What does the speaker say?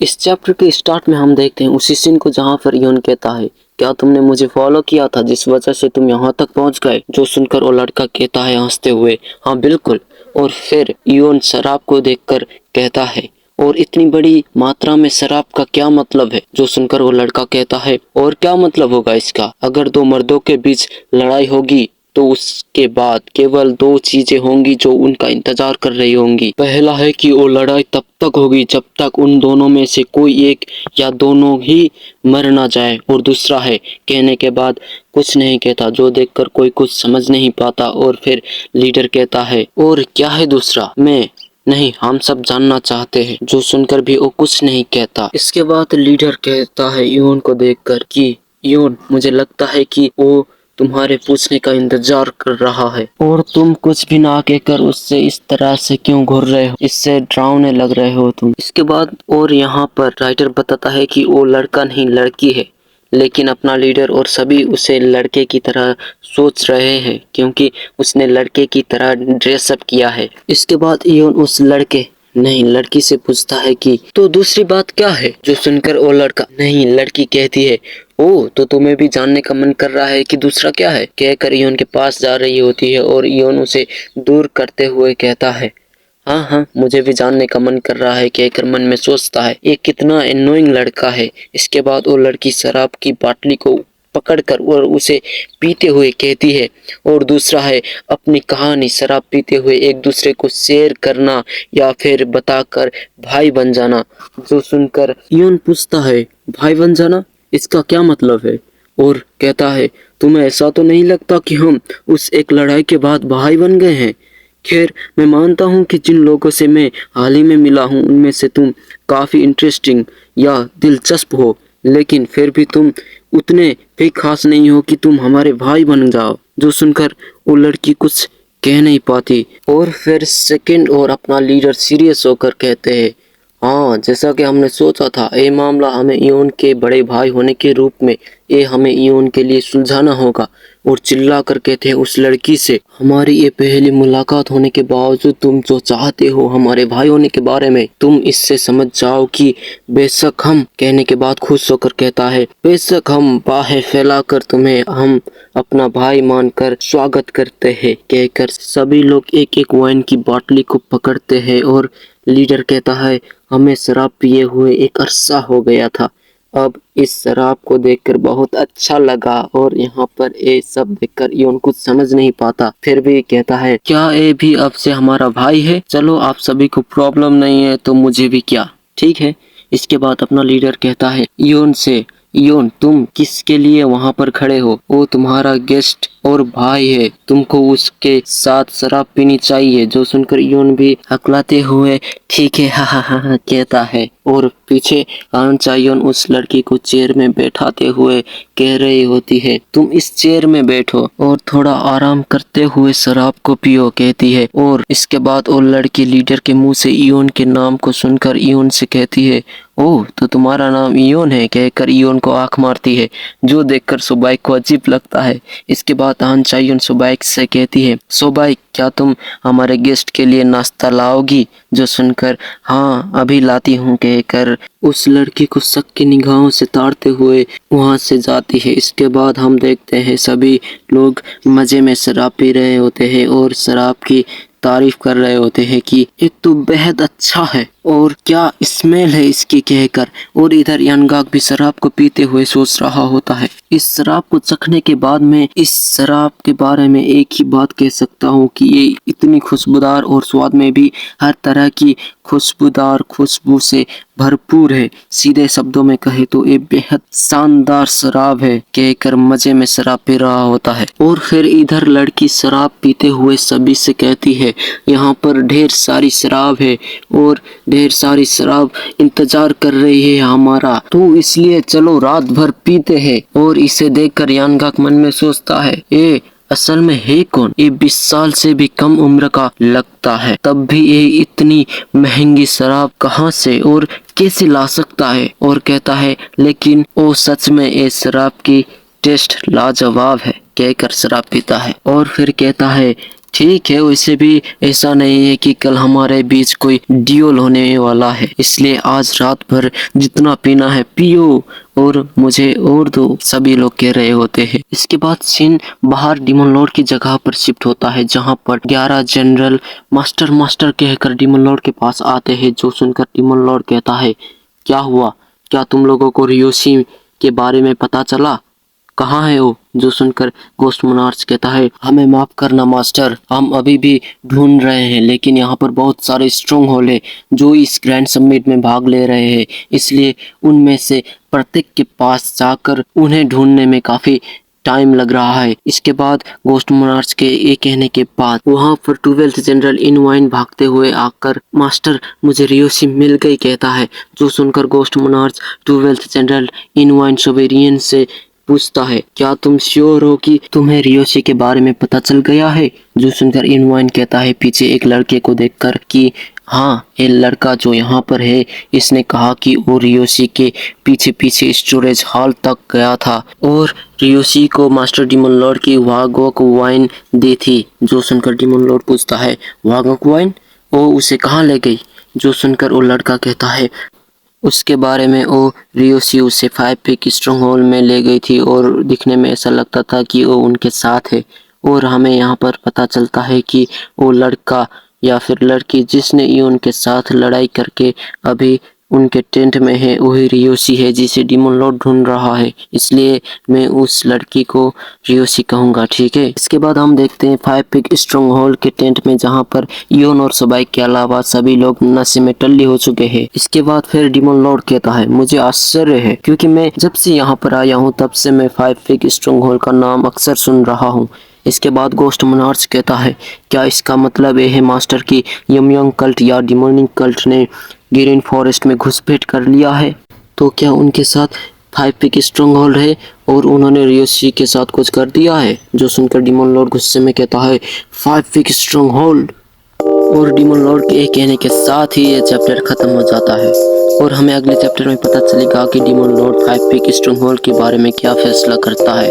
इस चैप्टर के स्टार्ट में हम देखते हैं उसी सीन को जहाँ पर यून कहता है, क्या तुमने मुझे फॉलो किया था जिस वजह से तुम यहाँ तक पहुँच गए? जो सुनकर वो लड़का कहता है हंसते हुए, हाँ बिल्कुल। और फिर यून शराब को देखकर कहता है, और इतनी बड़ी मात्रा में शराब का क्या मतलब है? जो सुनकर वो लड़का कहता है, और क्या मतलब होगा इसका? अगर दो मर्दों के बीच लड़ाई होगी तो उसके बाद केवल दो चीजें होंगी जो उनका इंतजार कर रही होंगी। पहला है कि वो लड़ाई तब तक होगी जब तक उन दोनों में से कोई एक या दोनों ही मर ना जाए, और दूसरा है कहने के बाद कुछ नहीं कहता, जो देखकर कोई कुछ समझ नहीं पाता। और फिर लीडर कहता है, और क्या है दूसरा? मैं नहीं, हम सब जानना चाहते हैं। जो सुनकर भी वो कुछ नहीं कहता। इसके बाद लीडर कहता है यून को देखकर कि यून, मुझे लगता है कि वो तुम्हारे पूछने का इंतजार कर रहा है, और तुम कुछ भी ना कहकर उससे इस तरह से क्यों घूर रहे हो? इससे डरावने लग रहे हो तुम। इसके बाद और यहाँ पर राइटर बताता है कि वो लड़का नहीं लड़की है, लेकिन अपना लीडर और सभी उसे लड़के की तरह सोच रहे हैं क्योंकि उसने लड़के की तरह ड्रेसअप किया है। इसके बाद यून उस लड़के नहीं लड़की से पूछता है कि तो दूसरी बात क्या है? जो सुनकर वो लड़का नहीं लड़की कहती है, ओ तो तुम्हें भी जानने का मन कर रहा है कि दूसरा क्या है? कहकर यून के पास जा रही होती है और यून उसे दूर करते हुए कहता है, हाँ हाँ मुझे भी जानने का मन कर रहा है, कहकर मन में सोचता है ये कितना एनोइंग लड़का है। इसके बाद वो लड़की शराब की बाटली को पकड़कर और उसे पीते हुए कहती है, और दूसरा है अपनी कहानी शराब पीते हुए एक दूसरे को शेयर करना या फिर बताकर भाई बन जाना। जो सुनकर यून पूछता है, भाई बन जाना इसका क्या मतलब है? और कहता है, तुम्हें ऐसा तो नहीं लगता कि हम उस एक लड़ाई के बाद भाई बन गए हैं? खैर मैं मानता हूँ कि जिन लोगों से मैं हाल ही में मिला हूँ उनमें से तुम काफ़ी इंटरेस्टिंग या दिलचस्प हो, लेकिन फिर भी तुम उतने भी खास नहीं हो कि तुम हमारे भाई बन जाओ। जो सुनकर वो लड़की कुछ कह नहीं पाती, और फिर सेकंड और अपना लीडर सीरियस होकर कहते हैं, हाँ जैसा कि हमने सोचा था, ये मामला हमें यून के बड़े भाई होने के रूप में ये हमें यून के लिए सुलझाना होगा। और चिल्ला कर कहते हैं उस लड़की से, हमारी ये पहली मुलाकात होने के बावजूद तुम जो चाहते हो हमारे भाई होने के बारे में, तुम इससे समझ जाओ कि बेशक हम कहने के बाद खुश होकर कहता है, बेशक हम बाहें फैलाकर तुम्हें हम अपना भाई मानकर स्वागत करते हैं। कहकर सभी लोग एक एक वाइन की बाटली को पकड़ते हैं, और लीडर कहता है, हमें शराब पिए हुए एक अरसा हो गया था, अब इस शराब को देखकर बहुत अच्छा लगा। और यहाँ पर ये सब देखकर यून कुछ समझ नहीं पाता, फिर भी कहता है, क्या ये भी अब से हमारा भाई है? चलो आप सभी को प्रॉब्लम नहीं है तो मुझे भी क्या, ठीक है। इसके बाद अपना लीडर कहता है यून से, यून तुम किसके लिए वहाँ पर खड़े हो? वो तुम्हारा गेस्ट और भाई है, तुमको उसके साथ शराब पीनी चाहिए। जो सुनकर यून भी हकलाते हुए ठीक है हा हा हा हा कहता है, और पीछे आंचा यून उस लड़की को चेयर में बैठाते हुए कह रही होती है, तुम इस चेयर में बैठो और थोड़ा आराम करते हुए शराब को पियो, कहती है। और इसके बाद वो लड़की लीडर के मुंह से यून के नाम को सुनकर यून से कहती है, ओह तो तुम्हारा नाम यून है, कहकर यून को आंख मारती है, जो देखकर सुबाइक को अजीब लगता है। इसके बाद आंचा यून सुबाइक से कहती है, सुबाइक क्या तुम हमारे गेस्ट के लिए नाश्ता लाओगी? जो सुनकर हाँ अभी लाती हूँ, कहकर उस लड़की को शक की निगाहों से ताड़ते हुए वहां से जाती है। इसके बाद हम देखते हैं सभी लोग मजे में शराब पी रहे होते हैं और शराब की तारीफ कर रहे होते हैं कि एक तो बेहद अच्छा है और क्या स्मेल है इसकी, कहकर। और इधर यानगाक भी शराब को पीते हुए सोच रहा होता है। इस शराब को चखने के बाद मैं इस शराब के बारे में एक ही बात कह सकता हूँ कि ये इतनी खुशबूदार और स्वाद में भी हर तरह की खुशबूदार खुशबू से भरपूर है। सीधे शब्दों में कहे तो ये बेहद शानदार शराब है, कहकर मजे में शराब पी रहा होता है। और फिर इधर लड़की शराब पीते हुए सभी से कहती है, यहाँ पर ढेर सारी शराब है और ढेर सारी शराब इंतजार कर रही है हमारा, तो इसलिए चलो रात भर पीते हैं। और इसे देखकर यानगाक मन में सोचता है, ये असल में है कौन? ये 20 साल से भी कम उम्र का लगता है, तब भी ये इतनी महंगी शराब कहाँ से और कैसे ला सकता है? और कहता है, लेकिन वो सच में ये शराब की टेस्ट लाजवाब है, कहकर शराब पीता है। और फिर कहता है, ठीक है, वैसे भी ऐसा नहीं है कि कल हमारे बीच कोई ड्यूल होने वाला है, इसलिए आज रात भर जितना पीना है पियो और मुझे और दो, सभी लोग कह रहे होते हैं। इसके बाद सीन बाहर डीमन लॉर्ड की जगह पर शिफ्ट होता है, जहां पर 11 जनरल मास्टर मास्टर कहकर डीमन लॉर्ड के पास आते हैं, जो सुनकर डीमन लॉर्ड कहता है, क्या हुआ? क्या तुम लोगों को रियोशी के बारे में पता चला? कहाँ है वो? जो सुनकर गोस्ट मोनार्च कहता है, हमें माफ करना मास्टर, हम अभी भी ढूंढ रहे हैं, लेकिन यहाँ पर बहुत सारे स्ट्रॉन्ग होल है जो इस ग्रैंड समिट में भाग ले रहे हैं, इसलिए उनमें से प्रत्येक के पास जाकर उन्हें ढूंढने में काफी टाइम लग रहा है। इसके बाद गोस्ट मोनार्च के ये कहने के बाद वहां पर 12th जनरल इनवाइन भागते हुए आकर, मास्टर मुझे रियोशी मिल गई कहता है। जो सुनकर गोस्ट मोनार्च 12th जनरल इनवाइन सोवेरियन से पूछता है, क्या तुम श्योर हो कि तुम्हें रियोशी के बारे में पता चल गया है? जो सुनकर इनवाइन कहता है पीछे एक लड़के को देखकर कि हाँ, ये लड़का जो यहाँ पर है, इसने कहा कि वो रियोशी के पीछे पीछे स्टोरेज हॉल तक गया था और रियोशी को मास्टर डीमन लॉर्ड की वागोक वाइन दी थी। जो सुनकर डीमन लॉर्ड पूछता है, वागोक वाइन? वो उसे कहाँ ले गई? जो सुनकर वो लड़का कहता है, उसके बारे में वो रियोशी उसे 5 पीक स्ट्रॉन्ग होल में ले गई थी और दिखने में ऐसा लगता था कि वो उनके साथ है। और हमें यहाँ पर पता चलता है कि वो लड़का या फिर लड़की जिसने यून के साथ लड़ाई करके अभी उनके टेंट में है, वही रियोशी है जिसे डीमन लॉर्ड ढूंढ रहा है, इसलिए मैं उस लड़की को रियोशी कहूंगा, ठीक है। इसके बाद हम देखते हैं 5 पिक स्ट्रॉन्ग होल्ड के टेंट में, जहां पर यून और सबाइक के अलावा सभी लोग नशे में टल्ली हो चुके हैं। इसके बाद फिर डीमन लॉर्ड कहता है, मुझे आश्चर्य है क्योंकि मैं जब से यहाँ पर आया हूँ तब से मैं 5 पिक स्ट्रॉन्ग होल्ड का नाम अक्सर सुन रहा हूँ। इसके बाद गोस्ट मोनार्च कहता है, क्या इसका मतलब यह है मास्टर की यमयंग कल्ट या डिमोनिक कल्ट ने ग्रीन फॉरेस्ट में घुसपैठ कर लिया है? तो क्या उनके साथ 5 पिक स्ट्रॉन्ग होल्ड है और उन्होंने रियोशी के साथ कुछ कर दिया है? जो सुनकर डीमन लॉर्ड गुस्से में कहता है, 5 पिक स्ट्रॉन्ग होल्ड। और डीमन लॉर्ड के कहने के साथ ही ये चैप्टर खत्म हो जाता है और हमें अगले चैप्टर में पता चलेगा कि demon lord 5 peak stronghold के बारे में क्या फैसला करता है।